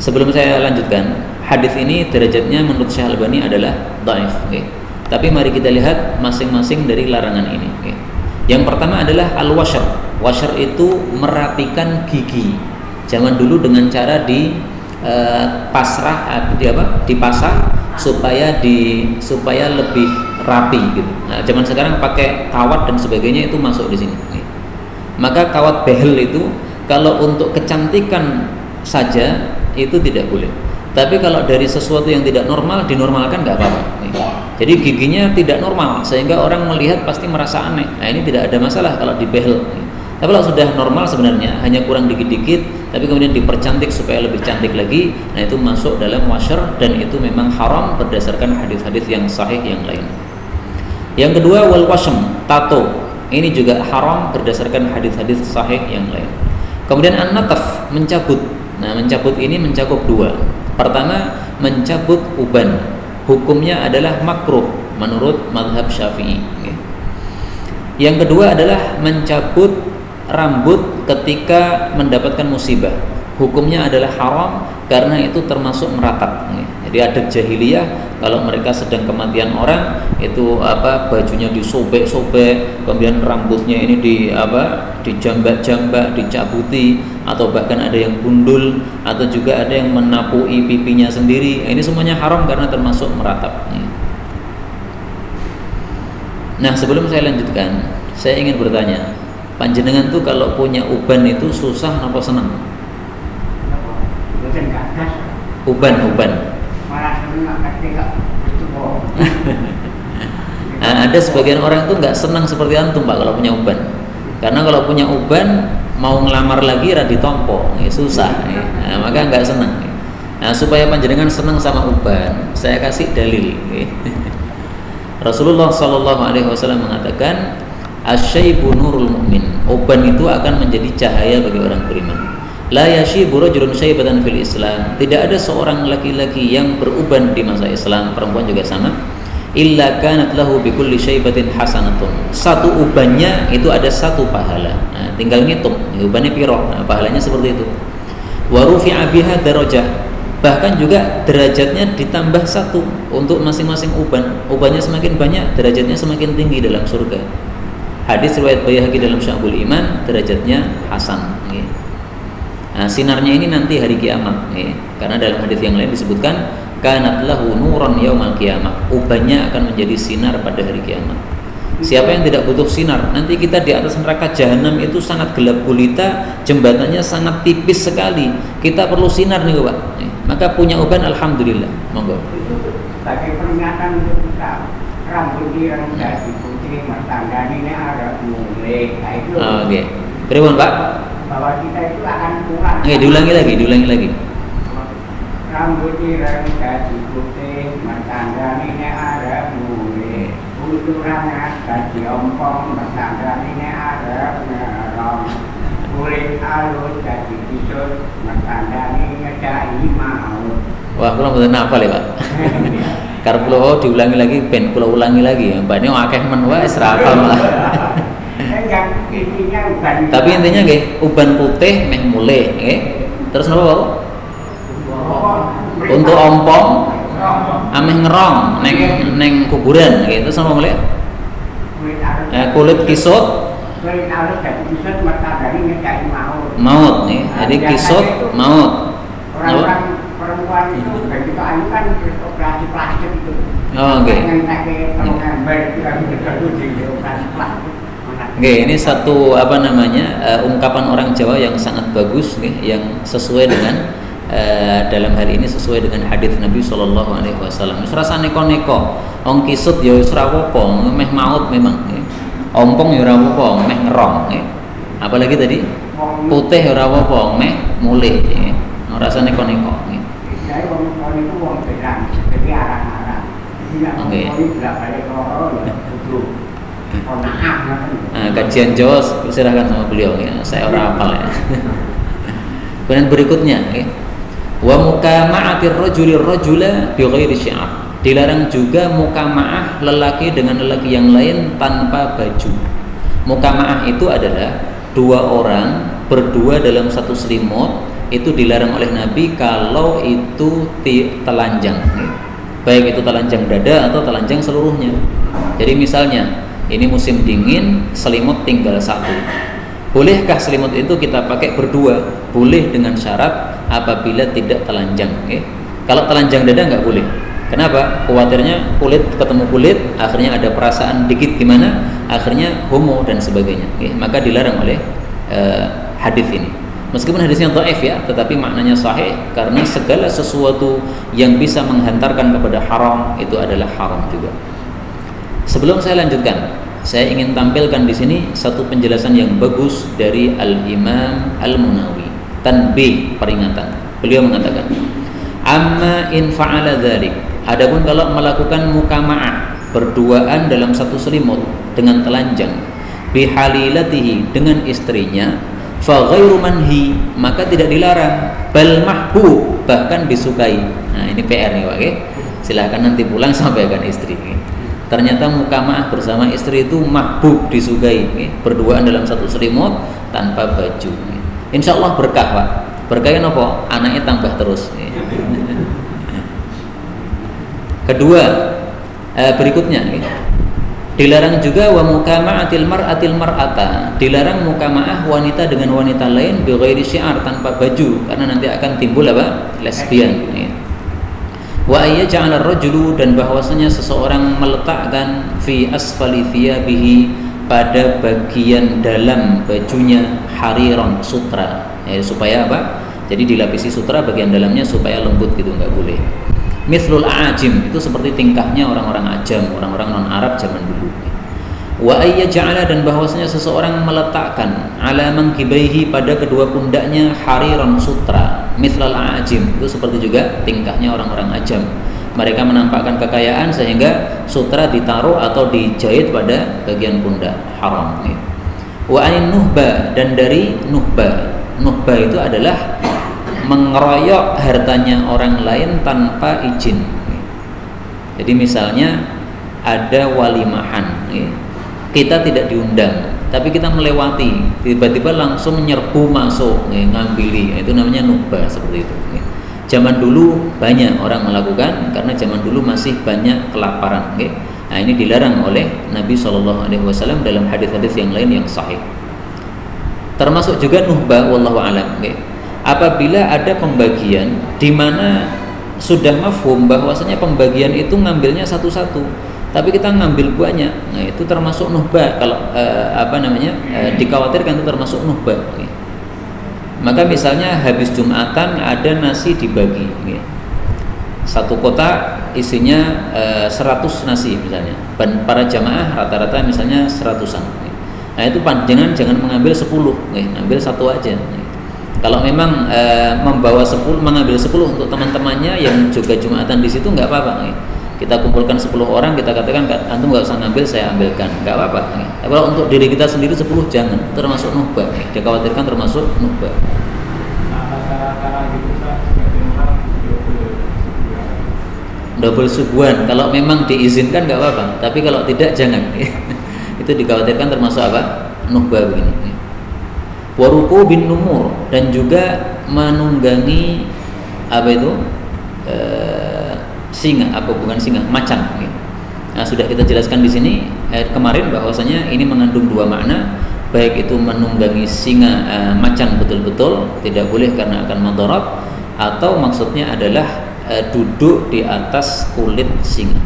[SPEAKER 1] Sebelum saya lanjutkan, hadis ini derajatnya menurut Syekh Albani adalah dhaif. Tapi mari kita lihat masing-masing dari larangan ini. Yang pertama adalah al-washr. Washr itu merapikan gigi. Zaman dulu dengan cara dipasah supaya lebih rapi gitu. Nah, zaman sekarang pakai kawat dan sebagainya itu masuk di sini. Maka kawat behel itu kalau untuk kecantikan saja itu tidak boleh. Tapi kalau dari sesuatu yang tidak normal dinormalkan nggak apa-apa. Jadi giginya tidak normal sehingga orang melihat pasti merasa aneh. Nah, ini tidak ada masalah kalau dibehel. Tapi kalau sudah normal sebenarnya hanya kurang dikit-dikit, tapi kemudian dipercantik supaya lebih cantik lagi, nah itu masuk dalam wasyar dan itu memang haram berdasarkan hadis-hadis yang sahih yang lain. Yang kedua wal washm, tato. Ini juga haram berdasarkan hadis-hadis sahih yang lain. Kemudian an-nataf, mencabut. Nah, mencabut ini mencakup dua. Pertama, mencabut uban. Hukumnya adalah makruh menurut mazhab Syafi'i. Yang kedua adalah mencabut rambut ketika mendapatkan musibah. Hukumnya adalah haram karena itu termasuk meratap. Jadi adat jahiliyah kalau mereka sedang kematian orang itu bajunya disobek-sobek, kemudian rambutnya ini dijambak-jambak, dicabuti, atau bahkan ada yang gundul, atau juga ada yang menapui pipinya sendiri. Ini semuanya haram karena termasuk meratap. Nah, sebelum saya lanjutkan, saya ingin bertanya, panjenengan tuh kalau punya uban itu susah apa senang? Uban. Nah, ada sebagian orang tuh nggak senang seperti antum Pak kalau punya uban. Karena kalau punya uban mau ngelamar lagi ditompo, susah. Nah, maka nggak senang. Nah, supaya panjenengan senang sama uban, saya kasih dalil. Rasulullah SAW mengatakan, asyaibu nurul mu'min. Uban itu akan menjadi cahaya bagi orang beriman. La yashibu rajulun syaibatan fil Islam. Tidak ada seorang laki-laki yang beruban di masa Islam, perempuan juga sama. Illa kanat lahu bikulli syaibatin hasanatun. Satu ubannya itu ada satu pahala. Nah, tinggal ngitung, ubannya piro. Nah, pahalanya seperti itu. Wa rufi'a biha darajah. Bahkan juga derajatnya ditambah satu untuk masing-masing uban. Ubannya semakin banyak, derajatnya semakin tinggi dalam surga. Hadis riwayat Baihaqi dalam Syu'abul Iman, derajatnya hasan. Nah, sinarnya ini nanti hari kiamat, karena dalam hadis yang lain disebutkan kanat lahu nuran yaumal qiyamah. Ubannya akan menjadi sinar pada hari kiamat. Siapa yang tidak butuh sinar, nanti kita di atas neraka jahanam itu sangat gelap gulita, jembatannya sangat tipis sekali. Kita perlu sinar nih Pak. Maka punya uban alhamdulillah. Monggo.
[SPEAKER 2] Sebagai peringatan untuk kita, rambut ireng dadi putih mertandani ini ada mulai. Itu.
[SPEAKER 1] Oke. Pripun Pak?
[SPEAKER 2] Bahwa kita itu akan kurang.
[SPEAKER 1] Diulangi lagi.
[SPEAKER 2] Rambut ireng dadi putih mertandani ini ada mulai. Ulurannya dadi ompong mertandani ini ada merong. Kulit halus dadi kisut mertandani ngedai maut.
[SPEAKER 1] Wah, kula mboten hafal ya, Pak. Karep kula diulangi lagi, ben kula ulangi lagi. Mbak ini akeh men wae wis ra hafal malah.
[SPEAKER 2] Intinya uban.
[SPEAKER 1] Tapi intinya nggih, uban putih meh mulih, nggih. Terus napa, Pak? Untuk ompong ameh ngerong neng kuburan nggih. Terus napa mulih? Kulit kisut.
[SPEAKER 2] Kulit halus dadi kisut mertandani ngedai maut.
[SPEAKER 1] Maut nih. Jadi kisut maut.
[SPEAKER 2] Orang-orang perempuan itu begitu ayu kan operasi plastik itu.
[SPEAKER 1] Oh, oke. Oke, ini satu ungkapan orang Jawa yang sangat bagus nih, yang sesuai dengan dalam hari ini sesuai dengan hadis Nabi Shallallahu Alaihi Wasallam. Serasa neko-neko, ong kisut ya ora apa-apa, meh maut memang. Ompong ya ora apa-apa, meh ngerong. Apalagi tadi putih ya ora apa-apa, meh mulih. Ora rasa neko-neko. Oke. Nah, kajian Jawa silakan sama beliau ya. Saya orang hafal ya. Kemudian berikutnya, wa mukama'atir rajula bi ghairi syi'ar. Dilarang juga mukama'ah lelaki dengan lelaki yang lain tanpa baju. Mukama'ah itu adalah dua orang berdua dalam satu selimut. Itu dilarang oleh Nabi kalau itu telanjang, baik itu telanjang dada atau telanjang seluruhnya. Jadi misalnya ini musim dingin, selimut tinggal satu. Bolehkah selimut itu kita pakai berdua? Boleh dengan syarat apabila tidak telanjang. Kalau telanjang dada nggak boleh. Kenapa? Khawatirnya kulit ketemu kulit, akhirnya ada perasaan dikit gimana, akhirnya homo dan sebagainya. Maka dilarang oleh hadis ini. Meskipun hadisnya dhaif ya, tetapi maknanya sahih karena segala sesuatu yang bisa menghantarkan kepada haram itu adalah haram juga. Sebelum saya lanjutkan, saya ingin tampilkan di sini satu penjelasan yang bagus dari Al-Imam Al-Munawi. Tanbih, peringatan. Beliau mengatakan, "Amma in fa'ala dzalik." Adapun kalau melakukan mukama'ah, berduaan dalam satu selimut dengan telanjang, bihalilatihi, dengan istrinya, fa ghairu manhi, maka tidak dilarang, bal mahbub, bahkan disukai. Nah, ini PR nih Pak, okay? Silahkan nanti pulang sampaikan istri. Okay? Ternyata mukama'ah bersama istri itu mahbub, disukai, okay? Berduaan dalam satu selimut tanpa baju. Okay? Insya Allah berkah Pak. Berkahnya apa? Anaknya tambah terus. Okay? Kedua, berikutnya, okay? Dilarang juga wa mukama'atil mar'atil mar'ata. Dilarang mukama'ah wanita dengan wanita lain bi ghairi syi'ar, tanpa baju, karena nanti akan timbul apa? Lesbian. Ya. Wa ayyaj'ala ar-rajulu, dan bahwasanya seseorang meletakkan fi asfali thiyabihi, pada bagian dalam bajunya, hariran, sutra. Ya, supaya apa? Jadi dilapisi sutra bagian dalamnya supaya lembut gitu, enggak boleh. Mithlul a'ajim, itu seperti tingkahnya orang-orang ajam, orang-orang non-Arab zaman dulu. Wa ayyaj'ala, dan bahwasanya seseorang meletakkan ala mankibaihi, pada kedua pundaknya, hariran, sutra. Mithlul a'ajim, itu seperti juga tingkahnya orang-orang ajam. Mereka menampakkan kekayaan sehingga sutra ditaruh atau dijahit pada bagian pundak, haram. Wa anin nuhba, dan dari nuhba. Nuhba itu adalah mengeroyok hartanya orang lain tanpa izin. Jadi misalnya ada walimahan, kita tidak diundang, tapi kita melewati, tiba-tiba langsung nyerbu masuk, ngambil, itu namanya nuhbah, seperti itu. Zaman dulu banyak orang melakukan karena zaman dulu masih banyak kelaparan. Nah, ini dilarang oleh Nabi SAW dalam hadis-hadis yang lain yang sahih. Termasuk juga nuhbah, wallahu a'lam. Apabila ada pembagian di mana sudah mafhum bahwasanya pembagian itu ngambilnya satu-satu, tapi kita ngambil banyak, nah itu termasuk nuhbah. Kalau dikhawatirkan itu termasuk nuhbah. Maka misalnya habis Jumatan ada nasi dibagi, satu kotak isinya 100 nasi misalnya, para jamaah rata-rata misalnya 100-an. Nah itu jangan mengambil 10, ngambil satu aja. Kalau memang mengambil 10 untuk teman-temannya yang juga Jumatan di situ, nggak apa-apa. Kita kumpulkan 10 orang, kita katakan antum nggak usah ngambil, saya ambilkan, nggak apa-apa. Tapi kalau untuk diri kita sendiri 10 jangan, termasuk nuhbah. Dikhawatirkan termasuk nuhbah. Double subuhan, kalau memang diizinkan nggak apa-apa, tapi kalau tidak jangan. Itu dikhawatirkan termasuk apa? Nuhbah begini. Waruku bin numur, dan juga menunggangi apa itu singa, apa bukan singa, macan. Nah, sudah kita jelaskan di sini kemarin bahwasanya ini mengandung dua makna, baik itu menunggangi singa, macan betul-betul tidak boleh karena akan mudarat, atau maksudnya adalah duduk di atas kulit singa.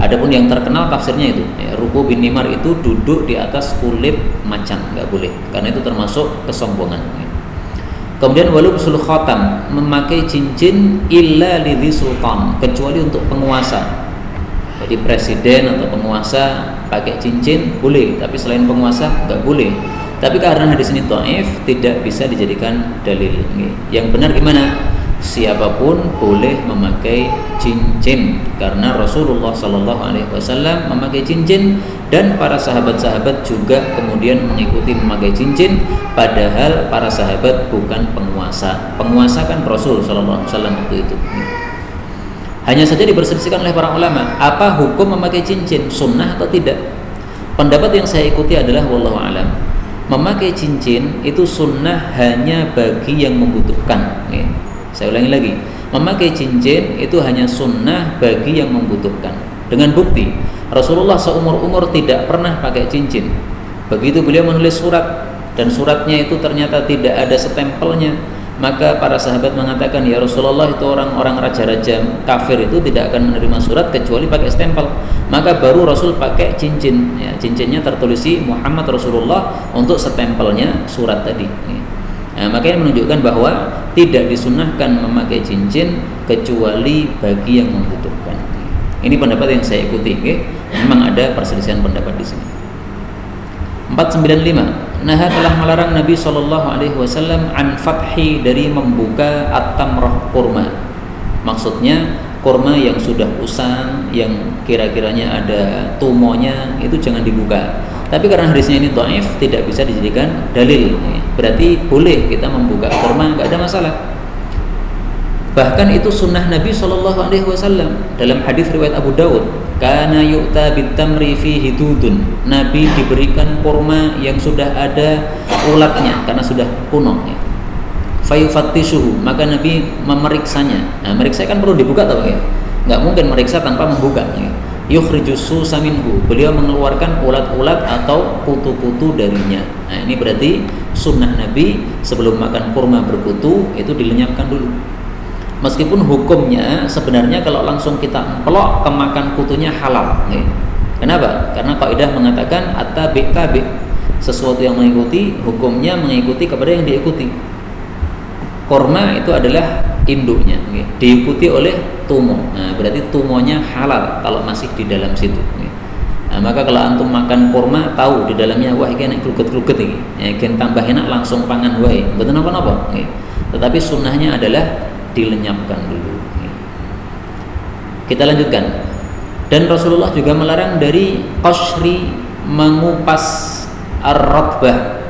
[SPEAKER 1] Adapun yang terkenal tafsirnya itu, ruku bin nimar itu duduk di atas kulit macan, nggak boleh, karena itu termasuk kesombongan. Kemudian walubsul khatam, memakai cincin illa lidhi sultan, kecuali untuk penguasa. Jadi presiden atau penguasa pakai cincin boleh, tapi selain penguasa nggak boleh. Tapi karena hadis ini dhaif, tidak bisa dijadikan dalil. Yang benar gimana? Siapapun boleh memakai cincin, karena Rasulullah SAW memakai cincin, dan para sahabat-sahabat juga kemudian mengikuti memakai cincin, padahal para sahabat bukan penguasa. Penguasa kan Rasul SAW waktu itu. Hanya saja diperselisihkan oleh para ulama, apa hukum memakai cincin, sunnah atau tidak. Pendapat yang saya ikuti adalah wallahu alam, memakai cincin itu sunnah hanya bagi yang membutuhkan. Saya ulangi lagi, memakai cincin itu hanya sunnah bagi yang membutuhkan. Dengan bukti Rasulullah seumur-umur tidak pernah pakai cincin. Begitu beliau menulis surat dan suratnya itu ternyata tidak ada stempelnya, maka para sahabat mengatakan, ya Rasulullah, itu orang-orang raja-raja kafir itu tidak akan menerima surat kecuali pakai stempel. Maka baru Rasul pakai cincin, cincinnya tertulisi Muhammad Rasulullah untuk stempelnya surat tadi. Maka ini menunjukkan bahwa tidak disunnahkan memakai cincin kecuali bagi yang membutuhkan. Ini pendapat yang saya ikuti. Memang ada perselisihan pendapat di sini. 495. Nah, telah melarang Nabi SAW an fathi, dari membuka at-tamrah, kurma. Maksudnya kurma yang sudah usang, yang kira-kiranya ada tumonya, itu jangan dibuka. Tapi karena hadisnya ini dhaif, tidak bisa dijadikan dalil. Berarti boleh kita membuka kurma, nggak ada masalah. Bahkan itu sunnah Nabi SAW. Dalam hadis riwayat Abu Dawud, kana yu'ta bitamri fihi dudun. Nabi diberikan kurma yang sudah ada ulatnya karena sudah kuno. Fayufattishuhu, maka Nabi memeriksanya. Nah, meriksa kan perlu dibuka atau ya? Nggak mungkin meriksa tanpa membuka. Yukhrijus susa minhu, beliau mengeluarkan ulat-ulat atau kutu-kutu darinya. Nah, ini berarti sunnah Nabi sebelum makan kurma berkutu itu dilenyapkan dulu. Meskipun hukumnya sebenarnya kalau langsung kita pelok kemakan kutunya halal. Kenapa? Karena kaidah mengatakan at-tabi' tabi', sesuatu yang mengikuti hukumnya mengikuti kepada yang diikuti. Kurma itu adalah induknya, diikuti oleh tumo. Nah, berarti tumonya halal kalau masih di dalam situ. Nah, maka kalau antum makan kurma, tahu di dalamnya wah ini enak kluget-kluget ini. Yang tambah enak langsung pangan wae. Mboten napa-napa. Tetapi sunnahnya adalah dilenyapkan dulu. Kita lanjutkan. Dan Rasulullah juga melarang dari qashri, mengupas ar-ratbah,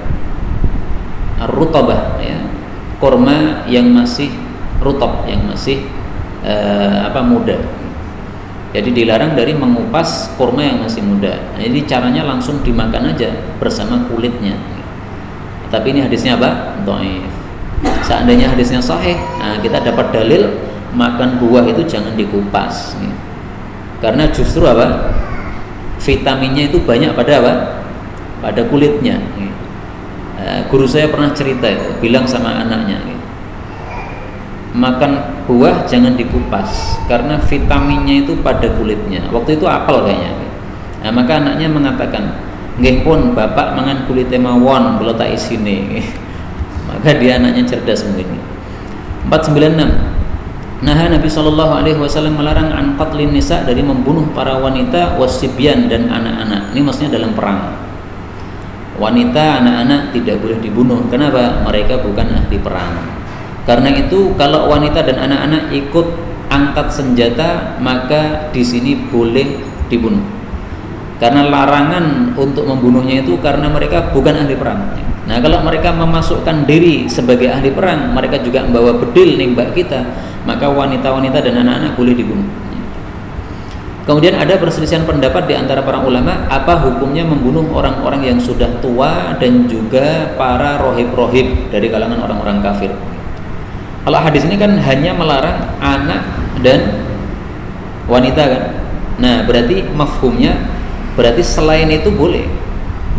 [SPEAKER 1] ar-rutabah, ya. Kurma yang masih rutab, yang masih muda. Jadi dilarang dari mengupas kurma yang masih muda. Nah, jadi caranya langsung dimakan aja bersama kulitnya. Tapi ini hadisnya apa? Dhaif. Seandainya hadisnya sahih, nah kita dapat dalil makan buah itu jangan dikupas. Karena justru apa? Vitaminnya itu banyak pada apa? Pada kulitnya. Guru saya pernah cerita itu, bilang sama anaknya, makan buah jangan dikupas karena vitaminnya itu pada kulitnya. Waktu itu apel kayaknya. Nah, maka anaknya mengatakan, nggih pun bapak mangan kulite mawon kula tak isine. Maka dia anaknya cerdas mungkin. 496. Nah, Nabi SAW melarang an qatlin nisa, dari membunuh para wanita, wasibyan, dan anak-anak. Ini maksudnya dalam perang. Wanita, anak-anak tidak boleh dibunuh. Kenapa? Mereka bukan ahli perang. Karena itu kalau wanita dan anak-anak ikut angkat senjata, maka di sini boleh dibunuh. Karena larangan untuk membunuhnya itu karena mereka bukan ahli perang. Nah, kalau mereka memasukkan diri sebagai ahli perang, mereka juga membawa bedil nembak kita, maka wanita-wanita dan anak-anak boleh dibunuh. Kemudian ada perselisihan pendapat di antara para ulama, apa hukumnya membunuh orang-orang yang sudah tua dan juga para rohib-rohib dari kalangan orang-orang kafir. Kalau hadis ini kan hanya melarang anak dan wanita kan. Nah, berarti mafhumnya berarti selain itu boleh.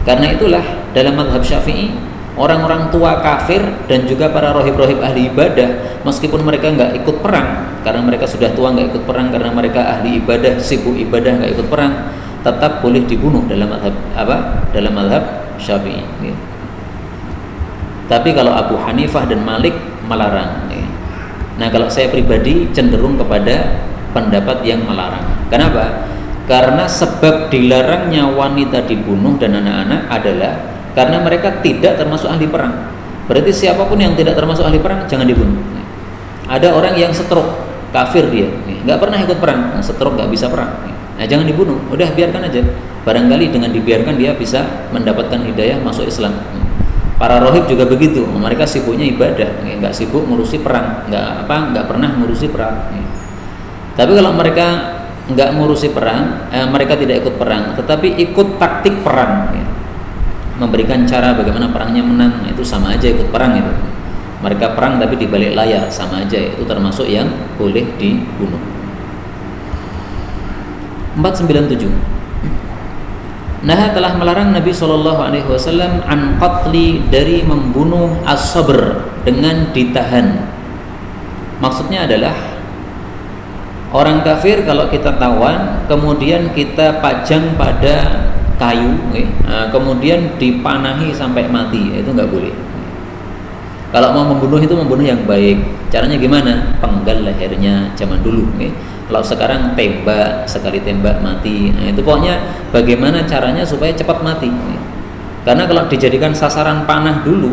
[SPEAKER 1] Karena itulah dalam mazhab Syafi'i, orang-orang tua kafir dan juga para rohib-rohib ahli ibadah, meskipun mereka nggak ikut perang, karena mereka sudah tua nggak ikut perang, karena mereka ahli ibadah, sibuk ibadah nggak ikut perang, tetap boleh dibunuh dalam mazhab dalam mazhab Syafi'i. Tapi kalau Abu Hanifah dan Malik melarang. Nah, kalau saya pribadi cenderung kepada pendapat yang melarang. Kenapa? Karena sebab dilarangnya wanita dibunuh dan anak-anak adalah karena mereka tidak termasuk ahli perang. Berarti siapapun yang tidak termasuk ahli perang jangan dibunuh. Ada orang yang stroke, kafir dia, nggak pernah ikut perang, stroke nggak bisa perang. Nah, jangan dibunuh, udah biarkan aja. Barangkali dengan dibiarkan dia bisa mendapatkan hidayah masuk Islam. Para rohib juga begitu, mereka sibuknya ibadah, nggak sibuk ngurusi perang, nggak pernah ngurusi perang. Tapi kalau mereka nggak ngurusi perang, mereka tidak ikut perang, tetapi ikut taktik perang, memberikan cara bagaimana perangnya menang, itu sama aja ikut perang itu. Mereka perang tapi di balik layar, sama aja, itu termasuk yang boleh dibunuh. 497. Nah, telah melarang Nabi SAW an qatli, dari membunuh as-sabr, dengan ditahan. Maksudnya adalah orang kafir kalau kita tawan, kemudian kita pajang pada kayu, kemudian dipanahi sampai mati, itu nggak boleh. Kalau mau membunuh itu membunuh yang baik. Caranya gimana? Penggal lehernya zaman dulu. Kalau sekarang tembak, sekali tembak mati. Nah, itu pokoknya bagaimana caranya supaya cepat mati. Karena kalau dijadikan sasaran panah dulu,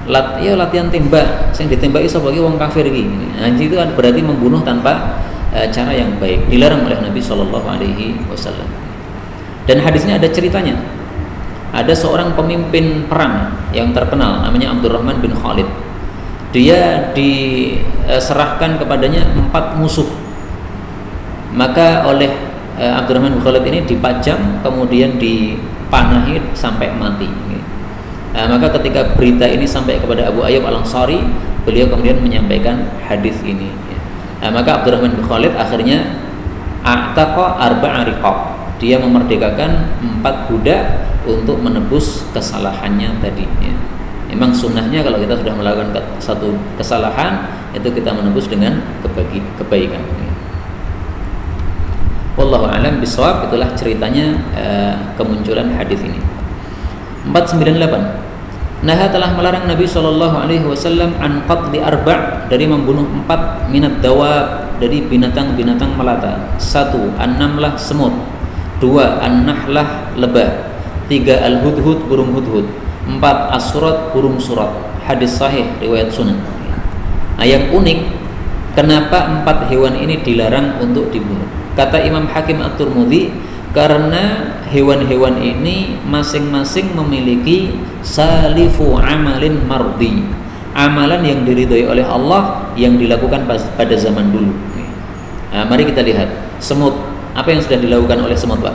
[SPEAKER 1] latihan tembak, yang ditembaki sebagai wong kafir gini. Nah, itu kan berarti membunuh tanpa cara yang baik. Dilarang oleh Nabi Shallallahu Alaihi Wasallam. Dan hadisnya ada ceritanya. Ada seorang pemimpin perang yang terkenal, namanya Abdurrahman bin Khalid. Dia diserahkan kepadanya 4 musuh. Maka oleh Abdurrahman bin Khalid ini dipajang, kemudian dipanahi sampai mati. Maka ketika berita ini sampai kepada Abu Ayyub Al-Ansari, beliau kemudian menyampaikan hadis ini. Maka Abdurrahman bin Khalid akhirnya a'taqa arba'a riqab. Dia memerdekakan 4 budak untuk menebus kesalahannya tadi. Memang sunnahnya kalau kita sudah melakukan satu kesalahan, itu kita menebus dengan kebaikan. Wallahu a'lam bishawab. Itulah ceritanya kemunculan hadis ini. 498. Nah, telah melarang Nabi Shallallahu Alaihi Wasallam an qatli arba', dari membunuh 4 minat dawab, dari binatang-binatang melata. 1. An-namlah, semut. 2. An-nahlah, lebah. 3. Al-hudhud, burung hudhud. 4. As-surat, burung surat. Hadis sahih riwayat Sunan. Nah, yang unik, kenapa 4 hewan ini dilarang untuk dibunuh? Kata Imam Hakim At-Tirmidzi, karena hewan-hewan ini masing-masing memiliki salifu amalin mardi, amalan yang diridhoi oleh Allah yang dilakukan pada zaman dulu. Nah, mari kita lihat semut. Apa yang sudah dilakukan oleh semut, Pak?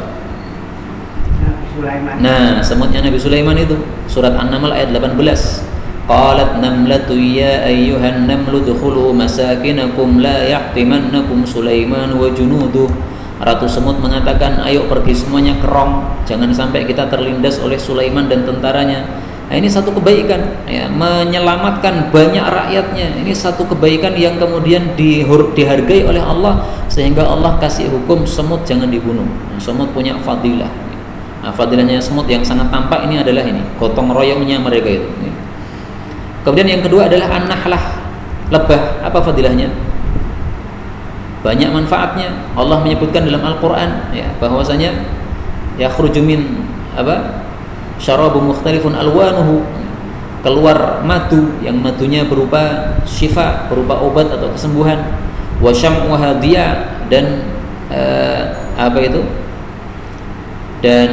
[SPEAKER 1] Nah, semutnya Nabi Sulaiman itu surat An-Naml ayat 18. Qalat namlatu ya ayyuhan namlu dukhulu masakinakum la yahtimannakum Sulaiman wa junuduh. Ratu semut mengatakan, ayo pergi semuanya ke Rom, jangan sampai kita terlindas oleh Sulaiman dan tentaranya. Nah, ini satu kebaikan, ya, menyelamatkan banyak rakyatnya. Ini satu kebaikan yang kemudian dihargai oleh Allah, sehingga Allah kasih hukum semut jangan dibunuh. Semut punya fadilah. Nah, fadilahnya semut yang sangat tampak ini adalah ini, gotong royongnya mereka itu. Kemudian yang kedua adalah an-nahlah, lebah. Apa fadilahnya? Banyak manfaatnya. Allah menyebutkan dalam Al-Quran, ya, bahwasanya yakhruju min syarabu mukhtalifun alwanuhu, keluar madu yang madunya berupa syifa, berupa obat atau kesembuhan. Wa syam'uha diya, dan dan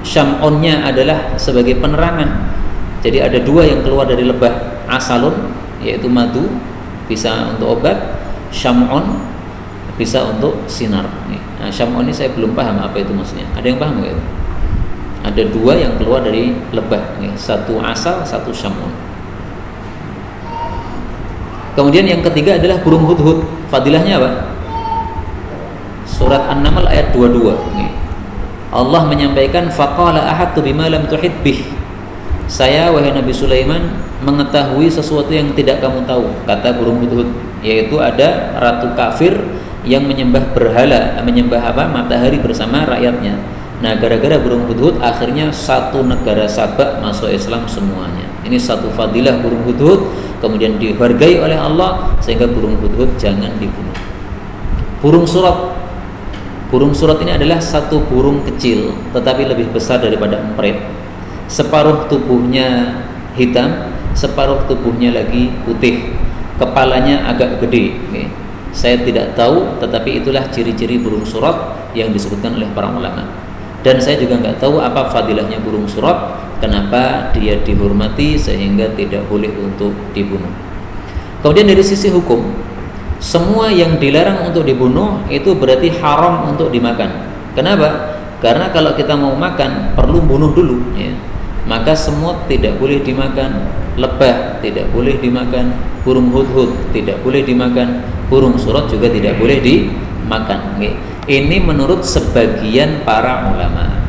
[SPEAKER 1] syam'onnya adalah sebagai penerangan. Jadi ada 2 yang keluar dari lebah, asalun yaitu madu, bisa untuk obat, syam'on bisa untuk sinar. Nah, syam'on ini saya belum paham apa itu maksudnya. Ada yang paham nggak itu? Ada 2 yang keluar dari lebah, satu asal, satu syam'on. Kemudian yang ketiga adalah burung hudhud. Fadilahnya apa? Surat An-Naml ayat 22. Allah menyampaikan, faqala ahadtu bima lam tuhit bih. Saya, wahai Nabi Sulaiman, mengetahui sesuatu yang tidak kamu tahu, kata burung hudhud, yaitu ada ratu kafir yang menyembah berhala, menyembah matahari bersama rakyatnya. Nah, gara-gara burung hudhud akhirnya satu negara Sabak masuk Islam semuanya. Ini satu fadilah burung hudhud, kemudian dihargai oleh Allah sehingga burung hudhud jangan dibunuh. Burung surat. Burung surat ini adalah satu burung kecil tetapi lebih besar daripada emprit. Separuh tubuhnya hitam, separuh tubuhnya lagi putih. Kepalanya agak gede. Saya tidak tahu, tetapi itulah ciri-ciri burung surat yang disebutkan oleh para ulama. Dan saya juga nggak tahu apa fadilahnya burung surat, kenapa dia dihormati sehingga tidak boleh untuk dibunuh. Kemudian dari sisi hukum, semua yang dilarang untuk dibunuh itu berarti haram untuk dimakan. Kenapa? Karena kalau kita mau makan perlu bunuh dulu, ya. Maka semut tidak boleh dimakan, lebah tidak boleh dimakan, burung hudhud tidak boleh dimakan, burung surat juga tidak boleh dimakan. Ini menurut sebagian para ulama.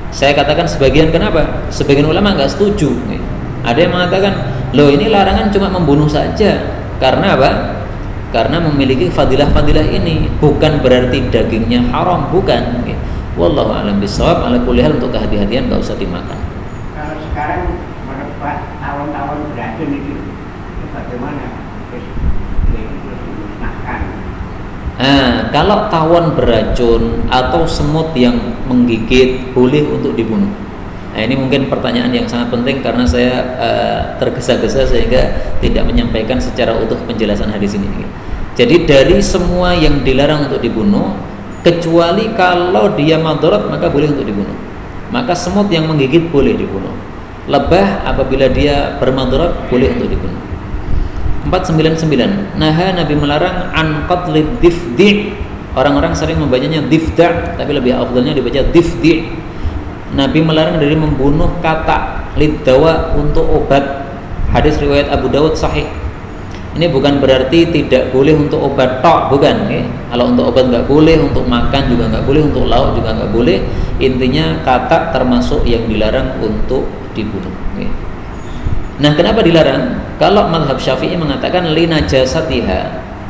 [SPEAKER 1] Saya katakan sebagian, kenapa? Sebagian ulama nggak setuju. Ada yang mengatakan, loh ini larangan cuma membunuh saja. Karena apa? Karena memiliki fadilah-fadilah ini, bukan berarti dagingnya haram, bukan. Wallahu a'lam bishawab. Ala kulli hal, untuk kehati-hatian nggak usah dimakan.
[SPEAKER 2] Kalau sekarang merebak tawon-tawon beracun itu, bagaimana? Terus dimusnahkan.
[SPEAKER 1] Kalau tawon beracun atau semut yang menggigit boleh untuk dibunuh. Nah, ini mungkin pertanyaan yang sangat penting karena saya tergesa-gesa sehingga tidak menyampaikan secara utuh penjelasan hadis ini. Jadi dari semua yang dilarang untuk dibunuh, kecuali kalau dia madharat maka boleh untuk dibunuh. Maka semut yang menggigit boleh dibunuh. Lebah apabila dia bermadharat boleh untuk dibunuh. 499. Naha, Nabi melarang an qatlid difdi'. Orang-orang sering membacanya difda', tapi lebih afdalnya dibaca difdi'. Nabi melarang dari membunuh katak liddawa untuk obat. Hadis riwayat Abu Dawud sahih. Ini bukan berarti tidak boleh untuk obat tok, bukan. Okay? Kalau untuk obat nggak boleh, untuk makan juga nggak boleh, untuk lauk juga nggak boleh. Intinya katak termasuk yang dilarang untuk dibunuh. Okay? Nah, kenapa dilarang? Kalau mazhab Syafi'i mengatakan linajasatiha,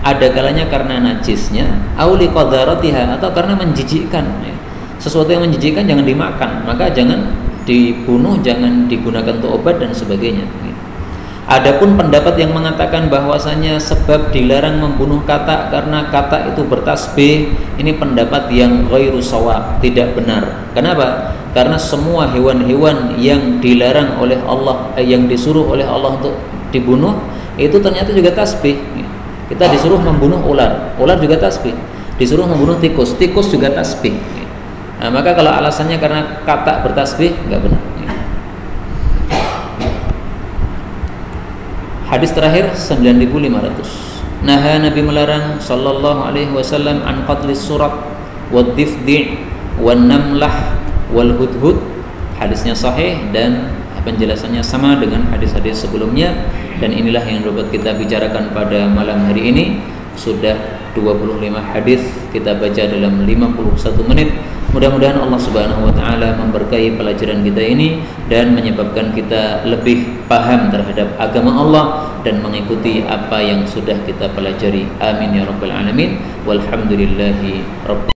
[SPEAKER 1] ada kalanya karena najisnya, au liqadaratiha, atau karena menjijikkan. Ya. Sesuatu yang menjijikkan jangan dimakan, maka jangan dibunuh, jangan digunakan untuk obat dan sebagainya. Adapun pendapat yang mengatakan bahwasanya sebab dilarang membunuh katak karena katak itu bertasbih, ini pendapat yang ghairu shawab, tidak benar. Kenapa? Karena semua hewan-hewan yang dilarang oleh Allah, yang disuruh oleh Allah untuk dibunuh, itu ternyata juga tasbih. Kita disuruh membunuh ular, ular juga tasbih. Disuruh membunuh tikus, tikus juga tasbih. Nah, maka kalau alasannya karena katak bertasbih, nggak benar. Hadis terakhir 9500. Naha, Nabi melarang sallallahu alaihi wasallam an qatlis surat wad difdi' wan namlah wal hudhud. Hadisnya sahih dan penjelasannya sama dengan hadis-hadis sebelumnya, dan inilah yang dapat kita bicarakan pada malam hari ini. Sudah 25 hadis kita baca dalam 51 menit. Mudah-mudahan Allah Subhanahu wa taala memberkahi pelajaran kita ini dan menyebabkan kita lebih paham terhadap agama Allah dan mengikuti apa yang sudah kita pelajari. Amin ya rabbal alamin. Walhamdulillahi rabbil